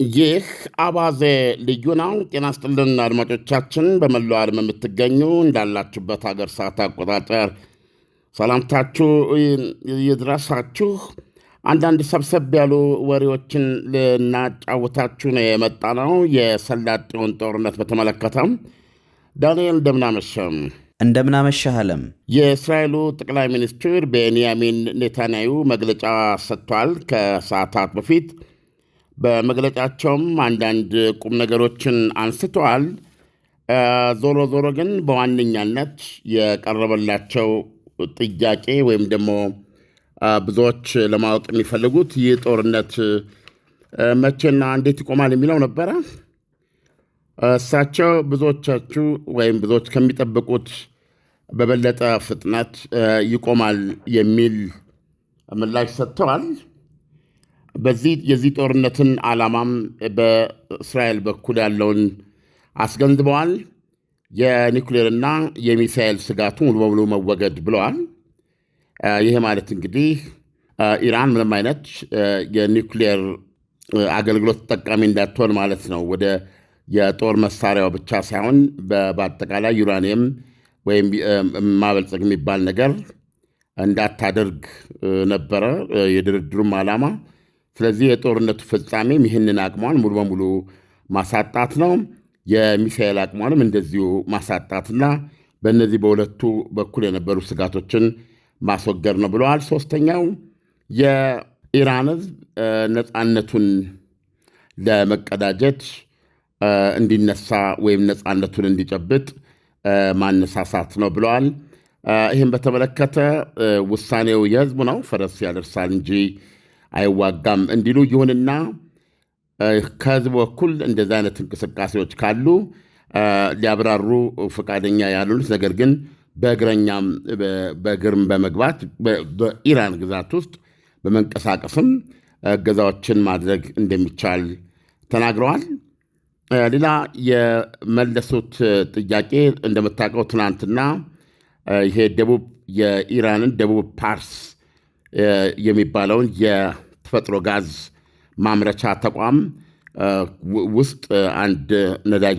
ይህ አባዜ ልዩ ነው። ጤና ይስጥልን አድማጮቻችን፣ በመላው ዓለም የምትገኙ እንዳላችሁበት ሀገር ሰዓት አቆጣጠር ሰላምታችሁ ይድረሳችሁ። አንዳንድ ሰብሰብ ያሉ ወሬዎችን ልናጫውታችሁ ነው የመጣ ነው። የሰላጤውን ጦርነት በተመለከተም ዳንኤል እንደምናመሸም እንደምናመሸህ አለም። የእስራኤሉ ጠቅላይ ሚኒስትር ቤንያሚን ኔታንያሁ መግለጫ ሰጥቷል ከሰዓታት በፊት። በመግለጫቸውም አንዳንድ ቁም ነገሮችን አንስተዋል። ዞሮ ዞሮ ግን በዋነኛነት የቀረበላቸው ጥያቄ ወይም ደግሞ ብዙዎች ለማወቅ የሚፈልጉት ይህ ጦርነት መቼና እንዴት ይቆማል የሚለው ነበረ። እሳቸው ብዙዎቻችሁ ወይም ብዙዎች ከሚጠብቁት በበለጠ ፍጥነት ይቆማል የሚል ምላሽ ሰጥተዋል። የዚህ ጦርነትን ዓላማም በእስራኤል በኩል ያለውን አስገንዝበዋል። የኒውክሌርና የሚሳኤል ስጋቱ ሙሉ በሙሉ መወገድ ብለዋል። ይህ ማለት እንግዲህ ኢራን ምንም አይነት የኒውክሌር አገልግሎት ተጠቃሚ እንዳትሆን ማለት ነው። ወደ የጦር መሳሪያው ብቻ ሳይሆን በአጠቃላይ ዩራኒየም ወይም ማበልጸግ የሚባል ነገር እንዳታደርግ ነበረ የድርድሩም ዓላማ። ስለዚህ የጦርነቱ ፍጻሜም ይህንን አቅሟን ሙሉ በሙሉ ማሳጣት ነው። የሚሳኤል አቅሟንም እንደዚሁ ማሳጣትና በእነዚህ በሁለቱ በኩል የነበሩ ስጋቶችን ማስወገድ ነው ብለዋል። ሶስተኛው የኢራን ሕዝብ ነፃነቱን ለመቀዳጀት እንዲነሳ ወይም ነፃነቱን እንዲጨብጥ ማነሳሳት ነው ብለዋል። ይህም በተመለከተ ውሳኔው የሕዝቡ ነው፣ ፈረስ ያደርሳል እንጂ አይዋጋም እንዲሉ። ይሁንና ከሕዝቡ በኩል እንደዚህ አይነት እንቅስቃሴዎች ካሉ ሊያብራሩ ፈቃደኛ ያሉት፣ ነገር ግን በእግረኛም በእግርም በመግባት በኢራን ግዛት ውስጥ በመንቀሳቀስም እገዛዎችን ማድረግ እንደሚቻል ተናግረዋል። ሌላ የመለሱት ጥያቄ እንደምታውቀው ትናንትና ይሄ የኢራንን ደቡብ ፓርስ የሚባለውን የተፈጥሮ ጋዝ ማምረቻ ተቋም ውስጥ አንድ ነዳጅ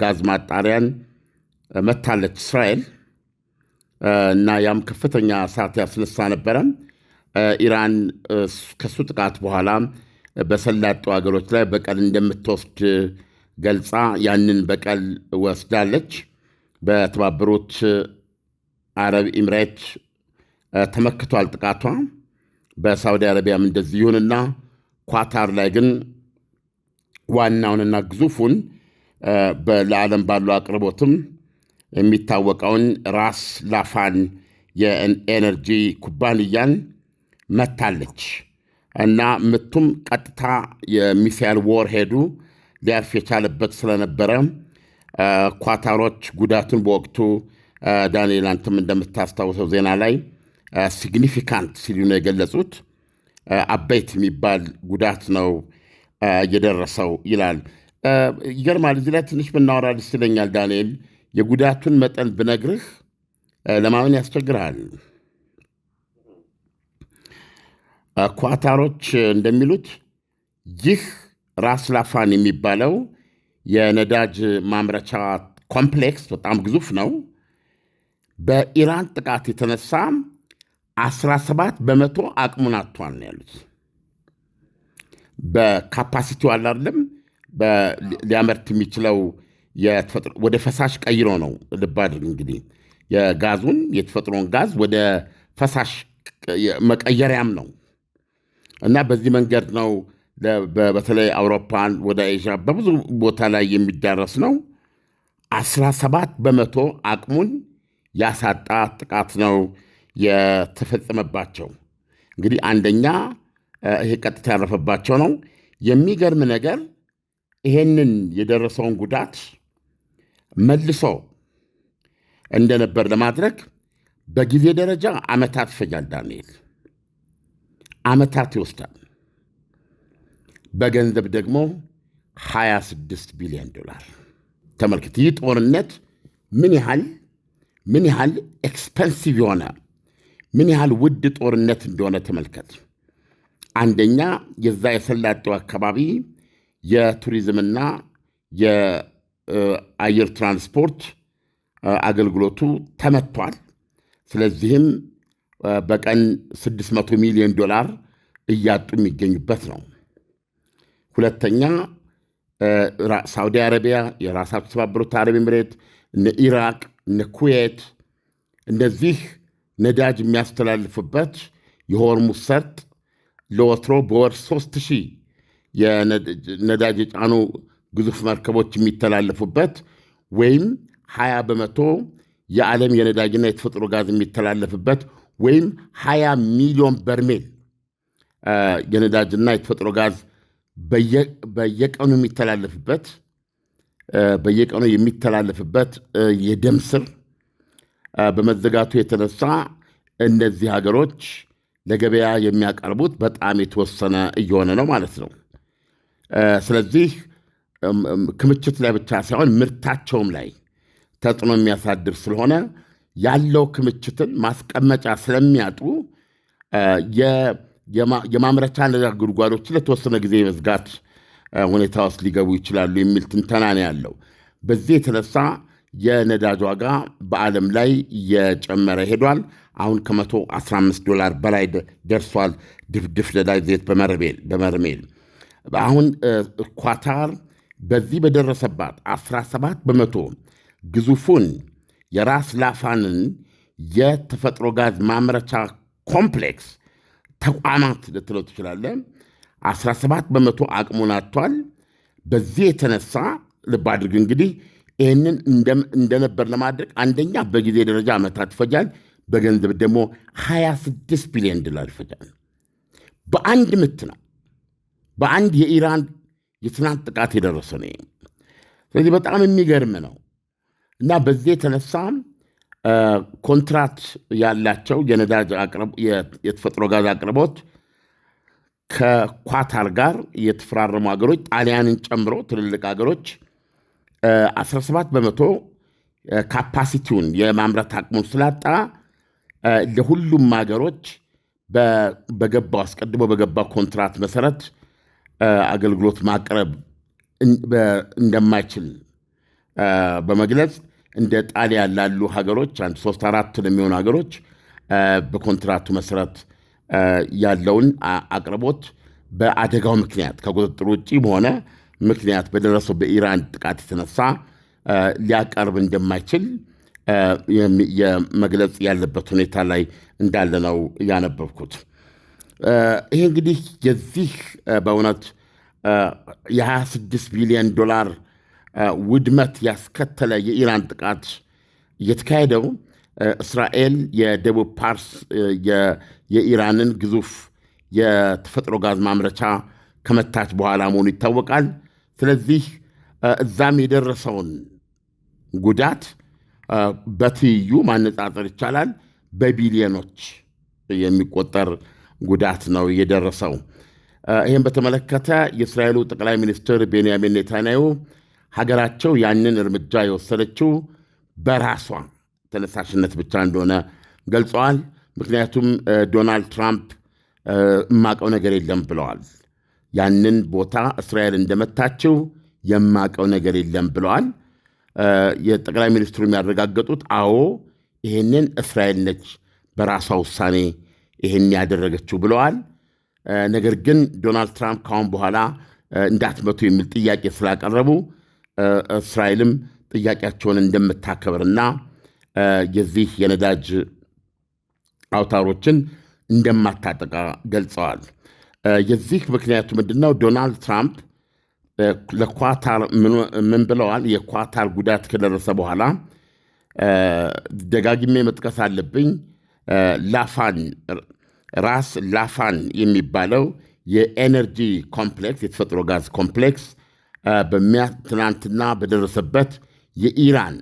ጋዝ ማጣሪያን መታለች እስራኤል እና ያም ከፍተኛ እሳት ያስነሳ ነበረ። ኢራን ከሱ ጥቃት በኋላ በሰላጤው ሀገሮች ላይ በቀል እንደምትወስድ ገልጻ ያንን በቀል ወስዳለች። በተባበሩት አረብ ኤምሬት ተመክቷል ጥቃቷ፣ በሳውዲ አረቢያም እንደዚህ። ይሁንና ኳታር ላይ ግን ዋናውንና ግዙፉን ለዓለም ባሉ አቅርቦትም የሚታወቀውን ራስ ላፋን የኤነርጂ ኩባንያን መታለች እና ምቱም ቀጥታ የሚሳኤል ዎር ሄዱ ሊያርፍ የቻለበት ስለነበረ ኳታሮች ጉዳቱን በወቅቱ ዳንኤል አንተም እንደምታስታውሰው ዜና ላይ ሲግኒፊካንት ሲሉ ነው የገለጹት። አበይት የሚባል ጉዳት ነው የደረሰው ይላል። ይገርማል። እዚህ ላይ ትንሽ ብናወራ ደስ ይለኛል ዳንኤል። የጉዳቱን መጠን ብነግርህ ለማመን ያስቸግርሃል። ኳታሮች እንደሚሉት ይህ ራስ ላፋን የሚባለው የነዳጅ ማምረቻ ኮምፕሌክስ በጣም ግዙፍ ነው። በኢራን ጥቃት የተነሳ 17 በመቶ አቅሙን አጥቷል ነው ያሉት። በካፓሲቲው አለ አይደለም፣ ሊያመርት የሚችለው ወደ ፈሳሽ ቀይሮ ነው። ልብ አድርግ እንግዲህ የጋዙን የተፈጥሮን ጋዝ ወደ ፈሳሽ መቀየሪያም ነው እና በዚህ መንገድ ነው በተለይ አውሮፓን ወደ ኤዥያ በብዙ ቦታ ላይ የሚዳረስ ነው። 17 በመቶ አቅሙን ያሳጣ ጥቃት ነው የተፈጸመባቸው። እንግዲህ አንደኛ ይሄ ቀጥታ ያረፈባቸው ነው። የሚገርም ነገር ይሄንን የደረሰውን ጉዳት መልሶ እንደነበር ለማድረግ በጊዜ ደረጃ ዓመታት ይፈጃል ዳንኤል፣ ዓመታት ይወስዳል። በገንዘብ ደግሞ $26 ቢሊዮን ተመልክት። ይህ ጦርነት ምን ያህል ኤክስፐንሲቭ የሆነ ምን ያህል ውድ ጦርነት እንደሆነ ተመልከት። አንደኛ የዛ የሰላጤው አካባቢ የቱሪዝምና የአየር ትራንስፖርት አገልግሎቱ ተመቷል። ስለዚህም በቀን $600 ሚሊዮን እያጡ የሚገኙበት ነው። ሁለተኛ ሳውዲ አረቢያ፣ የራሳቸው የተባበሩት አረብ ኤምሬት፣ እነ ኢራቅ፣ እነ ኩዌት እነዚህ ነዳጅ የሚያስተላልፉበት የሆርሙዝ ሰርጥ ለወትሮ በወር 3000 ነዳጅ የጫኑ ግዙፍ መርከቦች የሚተላለፉበት ወይም 20 በመቶ የዓለም የነዳጅና የተፈጥሮ ጋዝ የሚተላለፍበት ወይም 20 ሚሊዮን በርሜል የነዳጅና የተፈጥሮ ጋዝ በየቀኑ የሚተላለፍበት የደም ስር በመዘጋቱ የተነሳ እነዚህ ሀገሮች ለገበያ የሚያቀርቡት በጣም የተወሰነ እየሆነ ነው ማለት ነው። ስለዚህ ክምችት ላይ ብቻ ሳይሆን ምርታቸውም ላይ ተጽዕኖ የሚያሳድር ስለሆነ ያለው ክምችትን ማስቀመጫ ስለሚያጡ የማምረቻ ነዳጅ ጉድጓዶችን ለተወሰነ ጊዜ የመዝጋት ሁኔታ ውስጥ ሊገቡ ይችላሉ የሚል ትንተና ነው ያለው። በዚህ የተነሳ የነዳጅ ዋጋ በዓለም ላይ እየጨመረ ሄዷል። አሁን $115 በላይ ደርሷል። ድፍድፍ ነዳጅ ዘይት በበርሜል አሁን ኳታር በዚህ በደረሰባት 17 በመቶ ግዙፉን የራስ ላፋንን የተፈጥሮ ጋዝ ማምረቻ ኮምፕሌክስ ተቋማት ልትለው ትችላለህ 17 በመቶ አቅሙን አጥቷል። በዚህ የተነሳ ልብ አድርግ እንግዲህ ይህንን እንደነበር ለማድረግ አንደኛ በጊዜ ደረጃ ዓመታት ይፈጃል፣ በገንዘብ ደግሞ $26 ቢሊዮን ይፈጃል። በአንድ ምት ነው፣ በአንድ የኢራን የትናንት ጥቃት የደረሰ ነው። ስለዚህ በጣም የሚገርም ነው እና በዚህ የተነሳ ኮንትራት ያላቸው የነዳጅ የተፈጥሮ ጋዝ አቅርቦት ከኳታር ጋር የተፈራረሙ ሀገሮች ጣሊያንን ጨምሮ ትልልቅ ሀገሮች 17 በመቶ ካፓሲቲውን የማምረት አቅሙን ስላጣ ለሁሉም ሀገሮች አስቀድሞ በገባው ኮንትራት መሰረት አገልግሎት ማቅረብ እንደማይችል በመግለጽ እንደ ጣሊያን ላሉ ሀገሮች 3-4 የሚሆኑ ሀገሮች በኮንትራቱ መሰረት ያለውን አቅርቦት በአደጋው ምክንያት ከቁጥጥር ውጭ በሆነ ምክንያት በደረሰው በኢራን ጥቃት የተነሳ ሊያቀርብ እንደማይችል የመግለጽ ያለበት ሁኔታ ላይ እንዳለ ነው ያነበብኩት። ይሄ እንግዲህ የዚህ በእውነት $26 ቢሊዮን ውድመት ያስከተለ የኢራን ጥቃት እየተካሄደው እስራኤል የደቡብ ፓርስ የኢራንን ግዙፍ የተፈጥሮ ጋዝ ማምረቻ ከመታች በኋላ መሆኑ ይታወቃል። ስለዚህ እዛም የደረሰውን ጉዳት በትይዩ ማነጻጸር ይቻላል። በቢሊዮኖች የሚቆጠር ጉዳት ነው የደረሰው። ይህም በተመለከተ የእስራኤሉ ጠቅላይ ሚኒስትር ቤንያሚን ኔታንያሁ ሀገራቸው ያንን እርምጃ የወሰደችው በራሷ ተነሳሽነት ብቻ እንደሆነ ገልጸዋል። ምክንያቱም ዶናልድ ትራምፕ የማቀው ነገር የለም ብለዋል። ያንን ቦታ እስራኤል እንደመታችው የማቀው ነገር የለም ብለዋል። የጠቅላይ ሚኒስትሩ የሚያረጋገጡት አዎ ይህንን እስራኤል ነች በራሷ ውሳኔ ይህን ያደረገችው ብለዋል። ነገር ግን ዶናልድ ትራምፕ ካሁን በኋላ እንዳትመቱ የሚል ጥያቄ ስላቀረቡ እስራኤልም ጥያቄያቸውን እንደምታከብርና የዚህ የነዳጅ አውታሮችን እንደማታጠቃ ገልጸዋል። የዚህ ምክንያቱ ምንድነው? ዶናልድ ትራምፕ ለኳታር ምን ብለዋል? የኳታር ጉዳት ከደረሰ በኋላ ደጋግሜ መጥቀስ አለብኝ፣ ራስ ላፋን የሚባለው የኤነርጂ ኮምፕሌክስ የተፈጥሮ ጋዝ ኮምፕሌክስ ትናንትና በደረሰበት የኢራን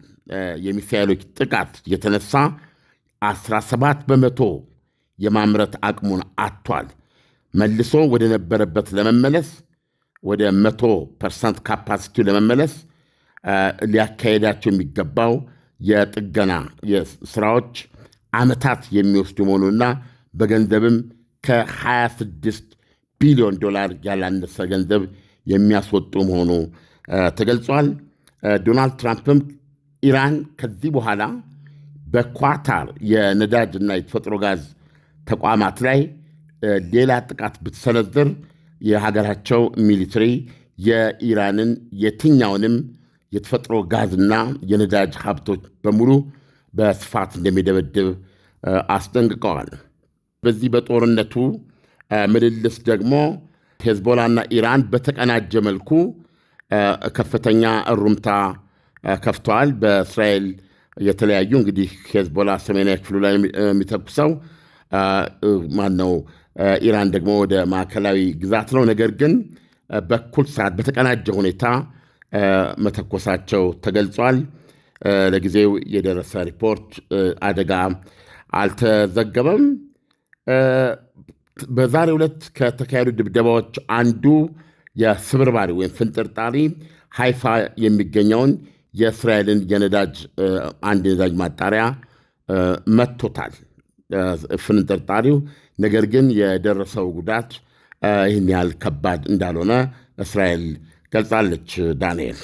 የሚሳኤሎች ጥቃት የተነሳ 17 በመቶ የማምረት አቅሙን አጥቷል። መልሶ ወደ ነበረበት ለመመለስ ወደ 100% ካፓሲቲው ለመመለስ ሊያካሄዳቸው የሚገባው የጥገና ስራዎች ዓመታት የሚወስዱ መሆኑና በገንዘብም $26 ቢሊዮን ያላነሰ ገንዘብ የሚያስወጡ መሆኑ ተገልጿል። ዶናልድ ትራምፕም ኢራን ከዚህ በኋላ በኳታር የነዳጅና የተፈጥሮ ጋዝ ተቋማት ላይ ሌላ ጥቃት ብትሰነዝር የሀገራቸው ሚሊተሪ የኢራንን የትኛውንም የተፈጥሮ ጋዝና የነዳጅ ሀብቶች በሙሉ በስፋት እንደሚደበድብ አስጠንቅቀዋል። በዚህ በጦርነቱ ምልልስ ደግሞ ሄዝቦላና ኢራን በተቀናጀ መልኩ ከፍተኛ እሩምታ ከፍተዋል። በእስራኤል የተለያዩ እንግዲህ ሄዝቦላ ሰሜናዊ ክፍሉ ላይ የሚተኩሰው ማነው፣ ኢራን ደግሞ ወደ ማዕከላዊ ግዛት ነው። ነገር ግን በኩል ሰዓት በተቀናጀ ሁኔታ መተኮሳቸው ተገልጿል። ለጊዜው የደረሰ ሪፖርት አደጋ አልተዘገበም። በዛሬው ዕለት ከተካሄዱ ድብደባዎች አንዱ የስብርባሪ ወይም ፍንጥርጣሪ ሃይፋ የሚገኘውን የእስራኤልን የነዳጅ አንድ የነዳጅ ማጣሪያ መትቶታል ፍንጥርጣሪው። ነገር ግን የደረሰው ጉዳት ይህን ያህል ከባድ እንዳልሆነ እስራኤል ገልጻለች። ዳንኤል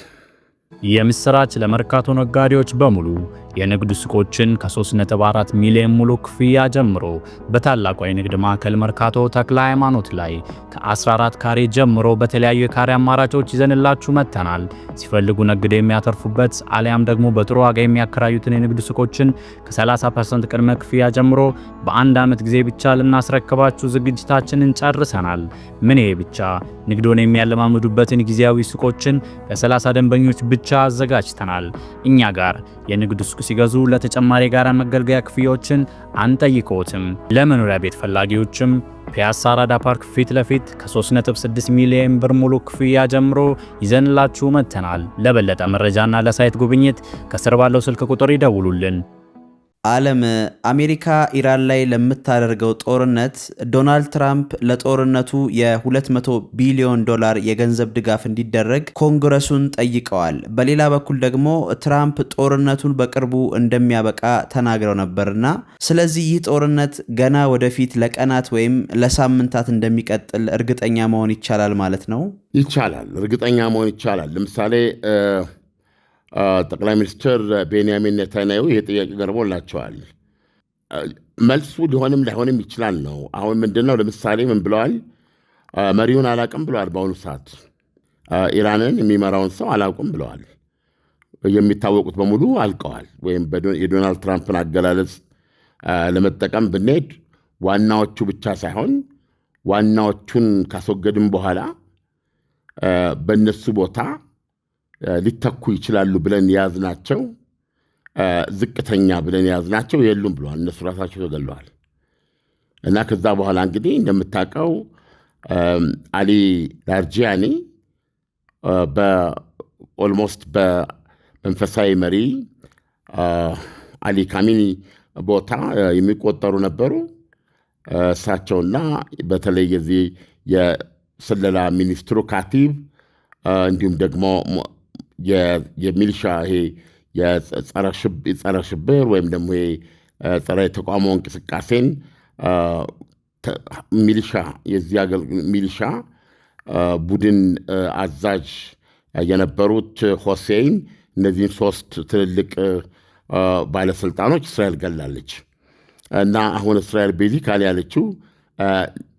የምስራች ለመርካቶ ነጋዴዎች በሙሉ የንግድ ሱቆችን ከ3.4 ሚሊዮን ሙሉ ክፍያ ጀምሮ በታላቋ የንግድ ማዕከል መርካቶ ተክለ ሃይማኖት ላይ ከ14 ካሬ ጀምሮ በተለያዩ የካሬ አማራጮች ይዘንላችሁ መጥተናል። ሲፈልጉ ነግደው የሚያተርፉበት አሊያም ደግሞ በጥሩ ዋጋ የሚያከራዩትን የንግድ ሱቆችን ከ30% ቅድመ ክፍያ ጀምሮ በአንድ ዓመት ጊዜ ብቻ ልናስረክባችሁ ዝግጅታችንን ጨርሰናል። ምን ይሄ ብቻ! ንግዶን የሚያለማምዱበትን ጊዜያዊ ሱቆችን ለ30 ደንበኞች ብቻ አዘጋጅተናል። እኛ ጋር የንግድ ሱቅ ሲገዙ ለተጨማሪ የጋራ መገልገያ ክፍያዎችን አንጠይቅዎትም። ለመኖሪያ ቤት ፈላጊዎችም ፒያሳ አራዳ ፓርክ ፊት ለፊት ከ3.6 ሚሊዮን ብር ሙሉ ክፍያ ጀምሮ ይዘንላችሁ መጥተናል። ለበለጠ መረጃና ለሳይት ጉብኝት ከስር ባለው ስልክ ቁጥር ይደውሉልን። ዓለም አሜሪካ ኢራን ላይ ለምታደርገው ጦርነት ዶናልድ ትራምፕ ለጦርነቱ የ200 ቢሊዮን ዶላር የገንዘብ ድጋፍ እንዲደረግ ኮንግረሱን ጠይቀዋል። በሌላ በኩል ደግሞ ትራምፕ ጦርነቱን በቅርቡ እንደሚያበቃ ተናግረው ነበርና ስለዚህ ይህ ጦርነት ገና ወደፊት ለቀናት ወይም ለሳምንታት እንደሚቀጥል እርግጠኛ መሆን ይቻላል ማለት ነው? ይቻላል፣ እርግጠኛ መሆን ይቻላል። ለምሳሌ ጠቅላይ ሚኒስትር ቤንያሚን ኔታንያሁ ይህ ጥያቄ ቀርቦላቸዋል። መልሱ ሊሆንም ላይሆንም ይችላል ነው። አሁን ምንድነው? ለምሳሌ ምን ብለዋል? መሪውን አላውቅም ብለዋል። በአሁኑ ሰዓት ኢራንን የሚመራውን ሰው አላውቅም ብለዋል። የሚታወቁት በሙሉ አልቀዋል። ወይም የዶናልድ ትራምፕን አገላለጽ ለመጠቀም ብንሄድ ዋናዎቹ ብቻ ሳይሆን ዋናዎቹን ካስወገድም በኋላ በእነሱ ቦታ ሊተኩ ይችላሉ ብለን የያዝናቸው ዝቅተኛ ብለን የያዝናቸው የሉም ብለዋል። እነሱ ራሳቸው ተገለዋል። እና ከዛ በኋላ እንግዲህ እንደምታውቀው አሊ ላርጂያኒ ኦልሞስት በመንፈሳዊ መሪ አሊ ካሚኒ ቦታ የሚቆጠሩ ነበሩ። እሳቸውና በተለይ የዚህ የስለላ ሚኒስትሩ ካቲብ እንዲሁም ደግሞ የሚሊሻ ይሄ የጸረ ሽብር ወይም ደግሞ ጸረ የተቃውሞ እንቅስቃሴን ሚሊሻ የዚህ አገር ሚሊሻ ቡድን አዛዥ የነበሩት ሁሴይን፣ እነዚህን ሶስት ትልልቅ ባለስልጣኖች እስራኤል ገላለች። እና አሁን እስራኤል ቤዚካሊ ያለችው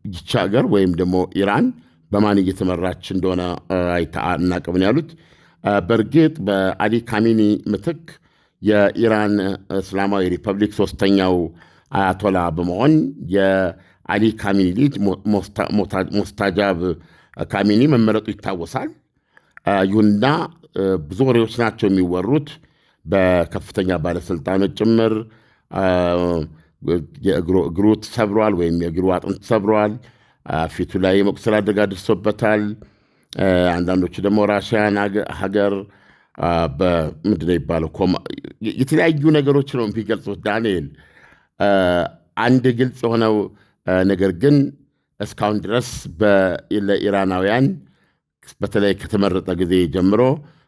ይህች ሀገር ወይም ደግሞ ኢራን በማን እየተመራች እንደሆነ አናውቅም ያሉት። በእርግጥ በአሊ ካሚኒ ምትክ የኢራን እስላማዊ ሪፐብሊክ ሶስተኛው አያቶላ በመሆን የአሊ ካሚኒ ልጅ ሞስታጃብ ካሚኒ መመረጡ ይታወሳል። ይሁንና ብዙ ወሬዎች ናቸው የሚወሩት በከፍተኛ ባለስልጣኖች ጭምር። እግሩ ተሰብሯል ወይም የእግሩ አጥንት ተሰብሯል። ፊቱ ላይ የመቁሰል አደጋ ደርሶበታል። አንዳንዶቹ ደግሞ ራሽያን ሀገር ምንድን ነው የሚባለው የተለያዩ ነገሮች ነው የሚገልጹት። ዳንኤል፣ አንድ ግልጽ የሆነው ነገር ግን እስካሁን ድረስ ለኢራናውያን በተለይ ከተመረጠ ጊዜ ጀምሮ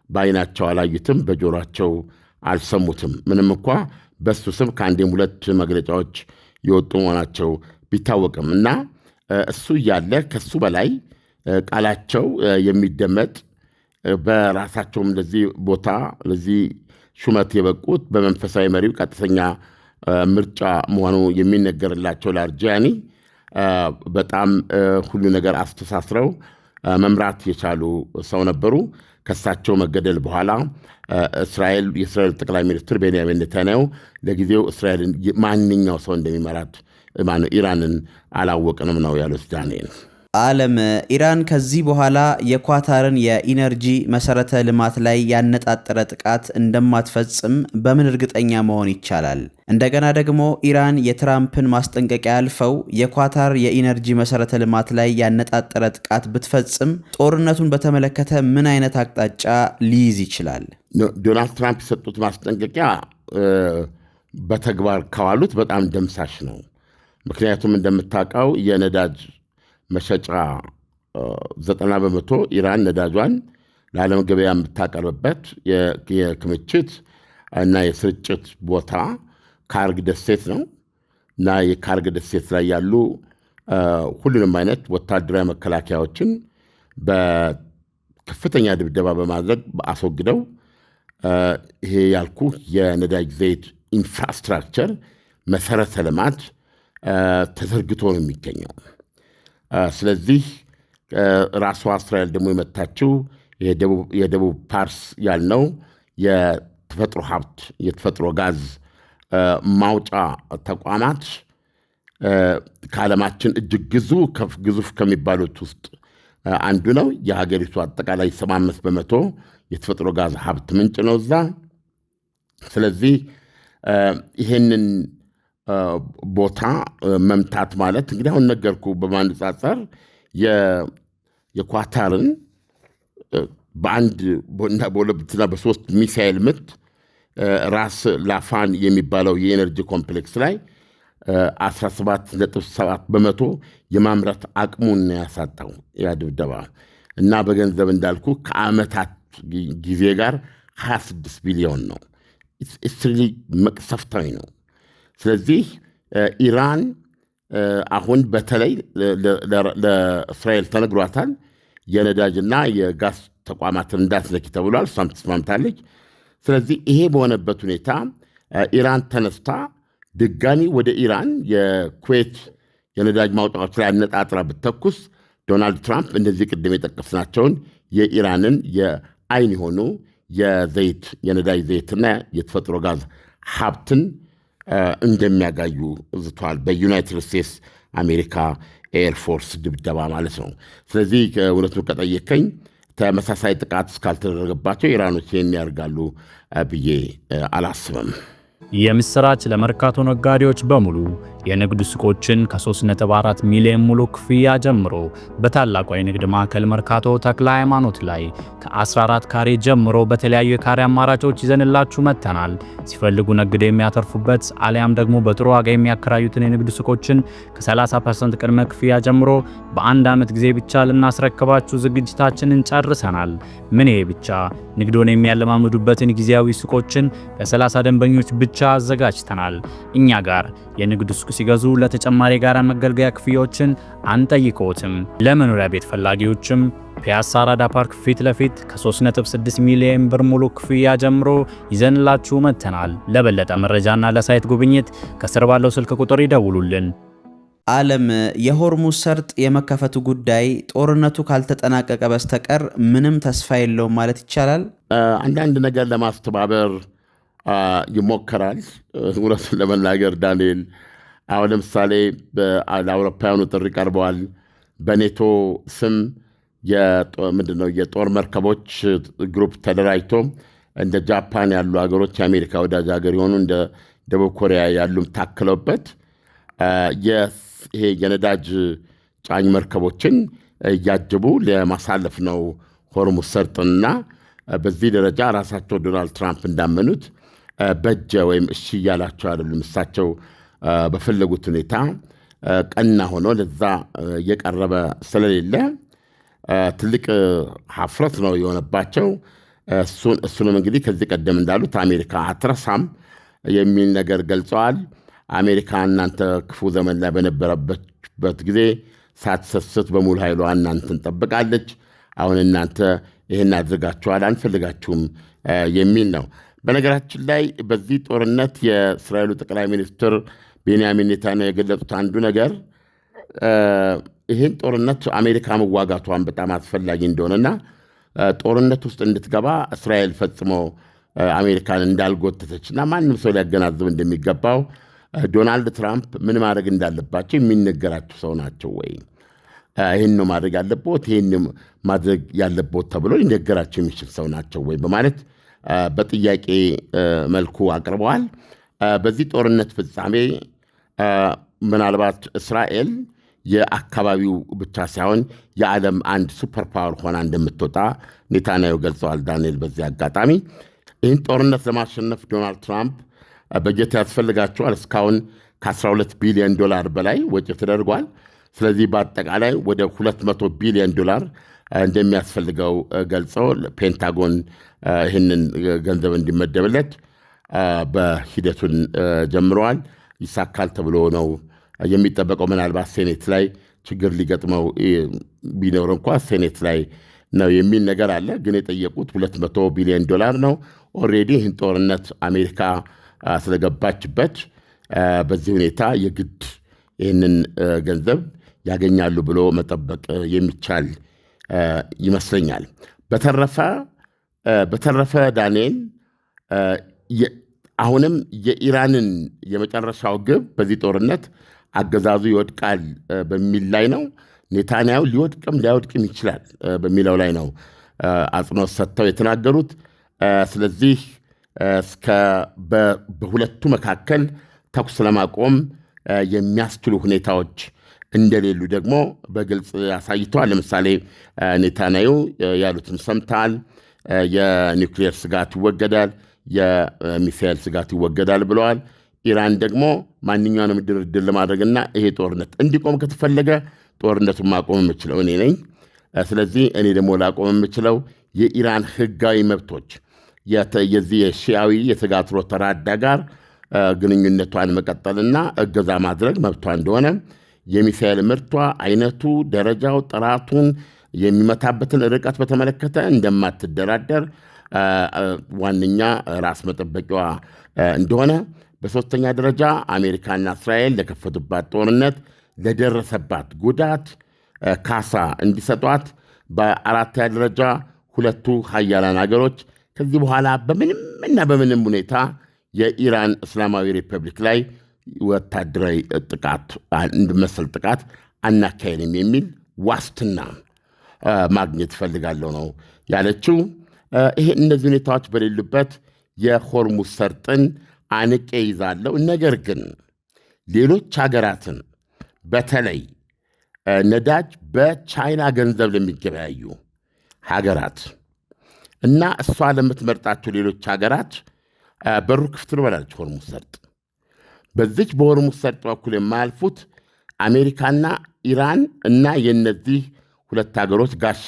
በዓይናቸው አላዩትም፣ በጆሯቸው አልሰሙትም። ምንም እንኳ በሱ ስም ከአንዴም ሁለት መግለጫዎች የወጡ መሆናቸው ቢታወቅም እና እሱ እያለ ከሱ በላይ ቃላቸው የሚደመጥ በራሳቸውም ለዚህ ቦታ ለዚህ ሹመት የበቁት በመንፈሳዊ መሪው ቀጥተኛ ምርጫ መሆኑ የሚነገርላቸው ላርጂያኒ በጣም ሁሉ ነገር አስተሳስረው መምራት የቻሉ ሰው ነበሩ። ከሳቸው መገደል በኋላ የእስራኤል ጠቅላይ ሚኒስትር ቤንያሚን ኔታንያሁ ለጊዜው እስራኤልን ማንኛው ሰው እንደሚመራት ኢራንን አላወቅንም ነው ያሉት። ዳንኤል ዓለም ኢራን ከዚህ በኋላ የኳታርን የኢነርጂ መሰረተ ልማት ላይ ያነጣጠረ ጥቃት እንደማትፈጽም በምን እርግጠኛ መሆን ይቻላል? እንደገና ደግሞ ኢራን የትራምፕን ማስጠንቀቂያ አልፈው የኳታር የኢነርጂ መሰረተ ልማት ላይ ያነጣጠረ ጥቃት ብትፈጽም ጦርነቱን በተመለከተ ምን አይነት አቅጣጫ ሊይዝ ይችላል? ዶናልድ ትራምፕ የሰጡት ማስጠንቀቂያ በተግባር ካዋሉት በጣም ደምሳሽ ነው። ምክንያቱም እንደምታውቀው የነዳጅ መሸጫ 90% ኢራን ነዳጇን ለዓለም ገበያ የምታቀርብበት የክምችት እና የስርጭት ቦታ ካርግ ደሴት ነው እና የካርግ ደሴት ላይ ያሉ ሁሉንም አይነት ወታደራዊ መከላከያዎችን በከፍተኛ ድብደባ በማድረግ አስወግደው ይሄ ያልኩ የነዳጅ ዘይት ኢንፍራስትራክቸር መሰረተ ልማት ተዘርግቶ ነው የሚገኘው። ስለዚህ ራሷ እስራኤል ደግሞ የመታችው የደቡብ ፓርስ ያልነው የተፈጥሮ ሀብት የተፈጥሮ ጋዝ ማውጫ ተቋማት ከዓለማችን እጅግ ግዙፍ ከሚባሉት ውስጥ አንዱ ነው። የሀገሪቱ አጠቃላይ 75% የተፈጥሮ ጋዝ ሀብት ምንጭ ነው እዛ። ስለዚህ ይሄንን ቦታ መምታት ማለት እንግዲህ አሁን ነገርኩ በማነጻጸር የኳታርን በአንድ በሁለትና በሶስት ሚሳኤል ምት ራስ ላፋን የሚባለው የኤነርጂ ኮምፕሌክስ ላይ 17.7% የማምረት አቅሙን ያሳጣው ያ ድብደባ እና በገንዘብ እንዳልኩ ከዓመታት ጊዜ ጋር 26 ቢሊዮን ነው። እስሪ መቅሰፍታዊ ነው። ስለዚህ ኢራን አሁን በተለይ ለእስራኤል ተነግሯታል የነዳጅና የጋዝ ተቋማትን እንዳትነኪ ተብሏል። እሷም ተስማምታለች። ስለዚህ ይሄ በሆነበት ሁኔታ ኢራን ተነስታ ድጋሚ ወደ ኢራን የኩዌት የነዳጅ ማውጫዎች ላይ አነጣጥራ ብትተኩስ ዶናልድ ትራምፕ እንደዚህ ቅድም የጠቀስናቸውን የኢራንን የአይን የሆኑ የነዳጅ ዘይትና የተፈጥሮ ጋዝ ሀብትን እንደሚያጋዩ ዝቷል። በዩናይትድ ስቴትስ አሜሪካ ኤርፎርስ ድብደባ ማለት ነው። ስለዚህ እውነቱን ከጠየቀኝ ተመሳሳይ ጥቃት እስካልተደረገባቸው ኢራኖች ይህን ያደርጋሉ ብዬ አላስብም። የምስራች ለመርካቶ ነጋዴዎች በሙሉ የንግድ ሱቆችን ከ3.4 ሚሊዮን ሙሉ ክፍያ ጀምሮ በታላቋ የንግድ ማዕከል መርካቶ ተክለ ሃይማኖት ላይ ከ14 ካሬ ጀምሮ በተለያዩ የካሬ አማራጮች ይዘንላችሁ መጥተናል። ሲፈልጉ ነግደ የሚያተርፉበት አሊያም ደግሞ በጥሩ ዋጋ የሚያከራዩትን የንግድ ሱቆችን ከ30% ቅድመ ክፍያ ጀምሮ በአንድ ዓመት ጊዜ ብቻ ልናስረክባችሁ ዝግጅታችንን ጨርሰናል። ምን ይሄ ብቻ! ንግዶን የሚያለማምዱበትን ጊዜያዊ ሱቆችን ለ30 ደንበኞች ብቻ አዘጋጅተናል። እኛ ጋር የንግድ ሱቅ ሲገዙ ለተጨማሪ የጋራ መገልገያ ክፍያዎችን አንጠይቅዎትም። ለመኖሪያ ቤት ፈላጊዎችም ፒያሳ አራዳ ፓርክ ፊት ለፊት ከ3.6 ሚሊዮን ብር ሙሉ ክፍያ ጀምሮ ይዘንላችሁ መጥተናል። ለበለጠ መረጃና ለሳይት ጉብኝት ከስር ባለው ስልክ ቁጥር ይደውሉልን። ዓለም የሆርሙዝ ሰርጥ የመከፈቱ ጉዳይ ጦርነቱ ካልተጠናቀቀ በስተቀር ምንም ተስፋ የለውም ማለት ይቻላል። አንዳንድ ነገር ለማስተባበር ይሞከራል። እውነቱን ለመናገር ዳንኤል፣ አሁን ለምሳሌ ለአውሮፓውያኑ ጥሪ ቀርበዋል። በኔቶ ስም ምንድነው የጦር መርከቦች ግሩፕ ተደራጅቶ እንደ ጃፓን ያሉ ሀገሮች የአሜሪካ ወዳጅ ሀገር የሆኑ እንደ ደቡብ ኮሪያ ያሉም ታክለውበት ይሄ የነዳጅ ጫኝ መርከቦችን እያጀቡ ለማሳለፍ ነው ሆርሙዝ ሰርጥንና በዚህ ደረጃ ራሳቸው ዶናልድ ትራምፕ እንዳመኑት በጀ ወይም እሺ እያላቸው አይደሉም። እሳቸው በፈለጉት ሁኔታ ቀና ሆኖ ለዛ የቀረበ ስለሌለ ትልቅ ሀፍረት ነው የሆነባቸው። እሱንም እንግዲህ ከዚህ ቀደም እንዳሉት አሜሪካ አትረሳም የሚል ነገር ገልጸዋል። አሜሪካ እናንተ ክፉ ዘመን ላይ በነበረበት ጊዜ ሳትሰስት በሙሉ ኃይሏ እናንተን ጠብቃለች። አሁን እናንተ ይህን አድርጋችኋል፣ አንፈልጋችሁም የሚል ነው። በነገራችን ላይ በዚህ ጦርነት የእስራኤሉ ጠቅላይ ሚኒስትር ቤንያሚን ኔታንያሁ የገለጹት አንዱ ነገር ይህን ጦርነት አሜሪካ መዋጋቷን በጣም አስፈላጊ እንደሆነና ጦርነት ውስጥ እንድትገባ እስራኤል ፈጽሞ አሜሪካን እንዳልጎተተችና ማንም ሰው ሊያገናዝብ እንደሚገባው ዶናልድ ትራምፕ ምን ማድረግ እንዳለባቸው የሚነገራቸው ሰው ናቸው ወይ? ይህን ነው ማድረግ ያለቦት፣ ይህን ማድረግ ያለቦት ተብሎ ሊነገራቸው የሚችል ሰው ናቸው ወይ በማለት በጥያቄ መልኩ አቅርበዋል። በዚህ ጦርነት ፍጻሜ ምናልባት እስራኤል የአካባቢው ብቻ ሳይሆን የዓለም አንድ ሱፐር ፓወር ሆና እንደምትወጣ ኔታንያሁ ገልጸዋል። ዳንኤል፣ በዚህ አጋጣሚ ይህን ጦርነት ለማሸነፍ ዶናልድ ትራምፕ በጀት ያስፈልጋቸዋል። እስካሁን ከ12 ቢሊዮን ዶላር በላይ ወጪ ተደርጓል። ስለዚህ በአጠቃላይ ወደ 200 ቢሊዮን ዶላር እንደሚያስፈልገው ገልጸው ፔንታጎን ይህንን ገንዘብ እንዲመደብለት በሂደቱን ጀምረዋል። ይሳካል ተብሎ ነው የሚጠበቀው። ምናልባት ሴኔት ላይ ችግር ሊገጥመው ቢኖር እንኳ ሴኔት ላይ ነው የሚል ነገር አለ። ግን የጠየቁት 200 ቢሊዮን ዶላር ነው። ኦልሬዲ ይህን ጦርነት አሜሪካ ስለገባችበት በዚህ ሁኔታ የግድ ይህንን ገንዘብ ያገኛሉ ብሎ መጠበቅ የሚቻል ይመስለኛል። በተረፈ ዳንኤል አሁንም የኢራንን የመጨረሻው ግብ በዚህ ጦርነት አገዛዙ ይወድቃል በሚል ላይ ነው። ኔታንያሁ ሊወድቅም ላይወድቅም ይችላል በሚለው ላይ ነው አጽንኦት ሰጥተው የተናገሩት። ስለዚህ በሁለቱ መካከል ተኩስ ለማቆም የሚያስችሉ ሁኔታዎች እንደሌሉ ደግሞ በግልጽ አሳይተዋል። ለምሳሌ ኔታንያሁ ያሉትን ሰምተሃል። የኒውክሌር ስጋት ይወገዳል፣ የሚሳኤል ስጋት ይወገዳል ብለዋል። ኢራን ደግሞ ማንኛውንም ድርድር ለማድረግና ይሄ ጦርነት እንዲቆም ከተፈለገ ጦርነቱን ማቆም የምችለው እኔ ነኝ። ስለዚህ እኔ ደግሞ ላቆም የምችለው የኢራን ህጋዊ መብቶች የዚህ የሺያዊ የተጋትሮ ተራዳ ጋር ግንኙነቷን መቀጠልና እገዛ ማድረግ መብቷ እንደሆነ የሚሳኤል ምርቷ አይነቱ፣ ደረጃው፣ ጥራቱን የሚመታበትን ርቀት በተመለከተ እንደማትደራደር ዋነኛ ራስ መጠበቂዋ እንደሆነ፣ በሦስተኛ ደረጃ አሜሪካና እስራኤል ለከፈቱባት ጦርነት ለደረሰባት ጉዳት ካሳ እንዲሰጧት፣ በአራተኛ ደረጃ ሁለቱ ሀያላን ሀገሮች ከዚህ በኋላ በምንም ሁኔታ የኢራን እስላማዊ ሪፐብሊክ ላይ ወታደራዊ ጥቃት መሰል ጥቃት አናካሄድም የሚል ዋስትና ማግኘት እፈልጋለሁ ነው ያለችው። ይሄ እነዚህ ሁኔታዎች በሌሉበት የሆርሙዝ ሰርጥን አንቄ ይዛለሁ፣ ነገር ግን ሌሎች ሀገራትን በተለይ ነዳጅ በቻይና ገንዘብ ለሚገበያዩ ሀገራት እና እሷ ለምትመርጣቸው ሌሎች ሀገራት በሩ ክፍት ነው ብላለች። ሆርሙዝ ሰርጥ በዚች በሆርሙዝ ሰርጥ በኩል የማያልፉት አሜሪካና ኢራን እና የነዚህ ሁለት ሀገሮች ጋሻ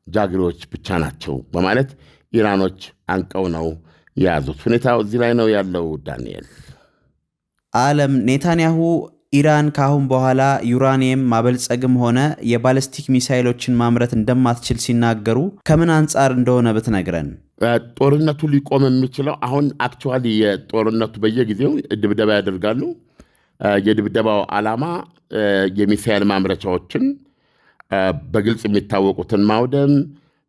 ጃግሬዎች ብቻ ናቸው በማለት ኢራኖች አንቀው ነው የያዙት። ሁኔታው እዚህ ላይ ነው ያለው። ዳንኤል ዓለም ኔታንያሁ ኢራን ከአሁን በኋላ ዩራኒየም ማበልጸግም ሆነ የባለስቲክ ሚሳይሎችን ማምረት እንደማትችል ሲናገሩ ከምን አንጻር እንደሆነ ብትነግረን። ጦርነቱ ሊቆም የሚችለው አሁን አክቹዋሊ የጦርነቱ በየጊዜው ድብደባ ያደርጋሉ። የድብደባው ዓላማ የሚሳይል ማምረቻዎችን በግልጽ የሚታወቁትን ማውደም፣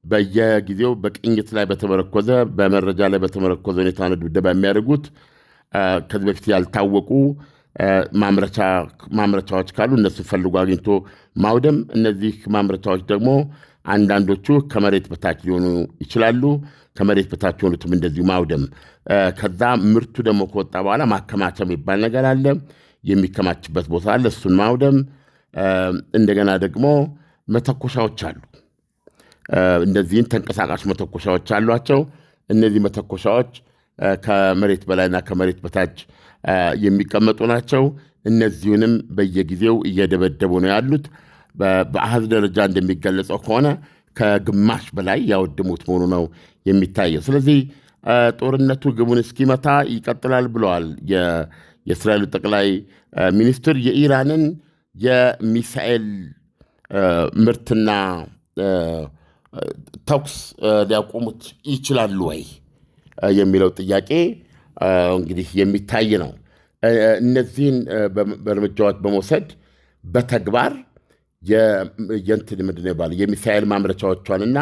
በየጊዜው በቅኝት ላይ በተመረኮዘ በመረጃ ላይ በተመረኮዘ ሁኔታ ነው ድብደባ የሚያደርጉት። ከዚህ በፊት ያልታወቁ ማምረቻዎች ካሉ እነሱ ፈልጎ አግኝቶ ማውደም። እነዚህ ማምረቻዎች ደግሞ አንዳንዶቹ ከመሬት በታች ሊሆኑ ይችላሉ። ከመሬት በታች የሆኑትም እንደዚሁ ማውደም። ከዛ ምርቱ ደግሞ ከወጣ በኋላ ማከማቻ የሚባል ነገር አለ። የሚከማችበት ቦታ አለ፣ እሱን ማውደም። እንደገና ደግሞ መተኮሻዎች አሉ። እንደዚህም ተንቀሳቃሽ መተኮሻዎች አሏቸው። እነዚህ መተኮሻዎች ከመሬት በላይና ከመሬት በታች የሚቀመጡ ናቸው። እነዚሁንም በየጊዜው እየደበደቡ ነው ያሉት። በአሃዝ ደረጃ እንደሚገለጸው ከሆነ ከግማሽ በላይ ያወድሙት መሆኑ ነው የሚታየው። ስለዚህ ጦርነቱ ግቡን እስኪመታ ይቀጥላል ብለዋል የእስራኤሉ ጠቅላይ ሚኒስትር። የኢራንን የሚሳኤል ምርትና ተኩስ ሊያቆሙት ይችላሉ ወይ የሚለው ጥያቄ እንግዲህ የሚታይ ነው። እነዚህን እርምጃዎች በመውሰድ በተግባር የሚሳኤል ማምረቻዎቿንና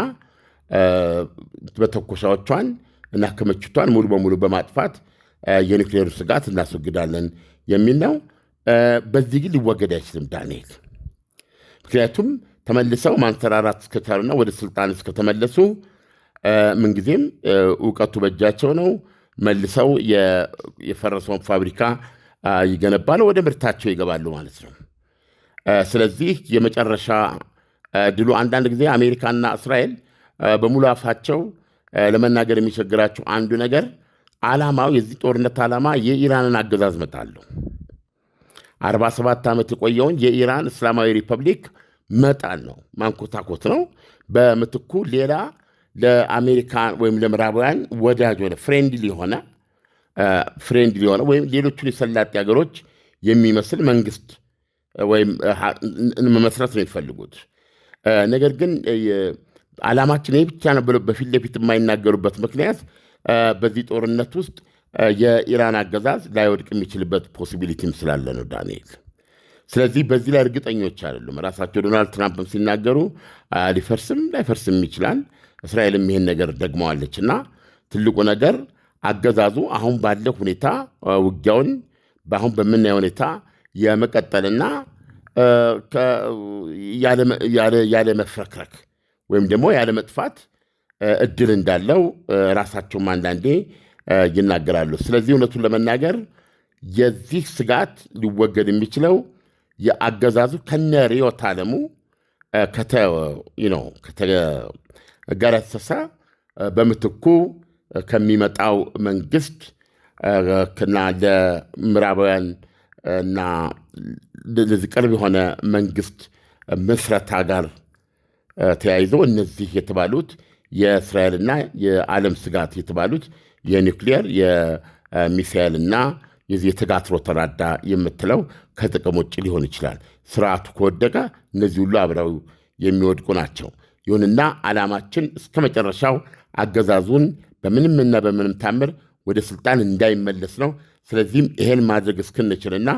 መተኮሻዎቿን እና ክምችቷን ሙሉ በሙሉ በማጥፋት የኒውክሌር ስጋት እናስወግዳለን የሚል ነው። በዚህ ግን ሊወገድ አይችልም ዳንኤል። ምክንያቱም ተመልሰው ማንሰራራት እስከቻሉና ወደ ስልጣን እስከተመለሱ ምንጊዜም እውቀቱ በእጃቸው ነው። መልሰው የፈረሰውን ፋብሪካ ይገነባሉ፣ ወደ ምርታቸው ይገባሉ ማለት ነው። ስለዚህ የመጨረሻ ድሉ አንዳንድ ጊዜ አሜሪካና እስራኤል በሙሉ አፋቸው ለመናገር የሚቸግራቸው አንዱ ነገር ዓላማው የዚህ ጦርነት ዓላማ የኢራንን አገዛዝ መጣለሁ 47 ዓመት የቆየውን የኢራን እስላማዊ ሪፐብሊክ መጣል ነው፣ ማንኮታኮት ነው። በምትኩ ሌላ ለአሜሪካ ወይም ለምዕራባውያን ወዳጅ ሆነ ፍሬንድሊ ሆነ ወይም ሌሎቹን የሰላጤ ሀገሮች የሚመስል መንግስት ወይም መመስረት ነው የሚፈልጉት። ነገር ግን ዓላማችን ይህ ብቻ ነው ብለው በፊት ለፊት የማይናገሩበት ምክንያት በዚህ ጦርነት ውስጥ የኢራን አገዛዝ ላይወድቅ የሚችልበት ፖሲቢሊቲም ስላለ ነው ዳንኤል። ስለዚህ በዚህ ላይ እርግጠኞች አይደሉም። ራሳቸው ዶናልድ ትራምፕም ሲናገሩ ሊፈርስም ላይፈርስም ይችላል፣ እስራኤልም ይህን ነገር ደግመዋለች እና ትልቁ ነገር አገዛዙ አሁን ባለው ሁኔታ ውጊያውን በአሁን በምናየው ሁኔታ የመቀጠልና ያለ መፍረክረክ ወይም ደግሞ ያለ መጥፋት እድል እንዳለው ራሳቸውም አንዳንዴ ይናገራሉ። ስለዚህ እውነቱን ለመናገር የዚህ ስጋት ሊወገድ የሚችለው የአገዛዙ ከነ ርዕዮተ ዓለሙ ከተገረሰሰ በምትኩ ከሚመጣው መንግስት እና ለምዕራባውያን እና ለዚህ ቅርብ የሆነ መንግስት ምስረታ ጋር ተያይዞ እነዚህ የተባሉት የእስራኤልና የዓለም ስጋት የተባሉት የኒውክሊየር የሚሳኤልና የዚህ የተጋትሮ ተራዳ የምትለው ከጥቅም ውጭ ሊሆን ይችላል። ስርዓቱ ከወደቀ እነዚህ ሁሉ አብረው የሚወድቁ ናቸው። ይሁንና ዓላማችን እስከ መጨረሻው አገዛዙን በምንምና በምንም ታምር ወደ ስልጣን እንዳይመለስ ነው። ስለዚህም ይሄን ማድረግ እስክንችልና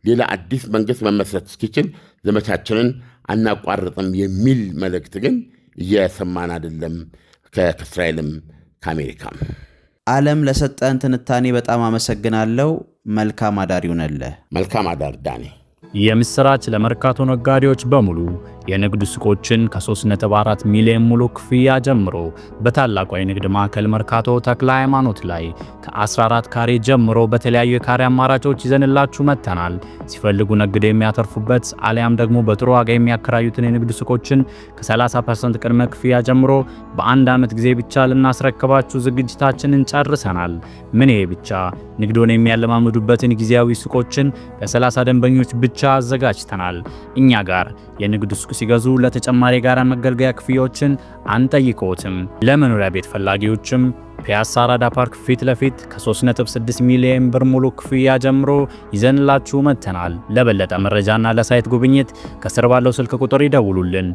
ሌላ አዲስ መንግስት መመስረት እስኪችል ዘመቻችንን አናቋርጥም የሚል መልእክት ግን እየሰማን አይደለም ከእስራኤልም ከአሜሪካም። ዓለም ለሰጠን ትንታኔ በጣም አመሰግናለሁ። መልካም አዳር ይሁንልህ። መልካም አዳር ዳኔ። የምስራች ለመርካቶ ነጋዴዎች በሙሉ የንግድ ሱቆችን ከ3.4 ሚሊዮን ሙሉ ክፍያ ጀምሮ በታላቋ የንግድ ማዕከል መርካቶ ተክለ ሃይማኖት ላይ ከ14 ካሬ ጀምሮ በተለያዩ የካሬ አማራጮች ይዘንላችሁ መጥተናል። ሲፈልጉ ነግደው የሚያተርፉበት አሊያም ደግሞ በጥሩ ዋጋ የሚያከራዩትን የንግድ ሱቆችን ከ30% ቅድመ ክፍያ ጀምሮ በአንድ ዓመት ጊዜ ብቻ ልናስረክባችሁ ዝግጅታችንን ጨርሰናል። ምን ይሄ ብቻ! ንግዶን የሚያለማምዱበትን ጊዜያዊ ሱቆችን ለ30 ደንበኞች ብቻ አዘጋጅተናል። እኛ ጋር የንግድ ሱቅ ሲገዙ ለተጨማሪ የጋራ መገልገያ ክፍያዎችን አንጠይቅዎትም። ለመኖሪያ ቤት ፈላጊዎችም ፒያሳ አራዳ ፓርክ ፊት ለፊት ከ3.6 ሚሊዮን ብር ሙሉ ክፍያ ጀምሮ ይዘንላችሁ መጥተናል። ለበለጠ መረጃና ለሳይት ጉብኝት ከስር ባለው ስልክ ቁጥር ይደውሉልን።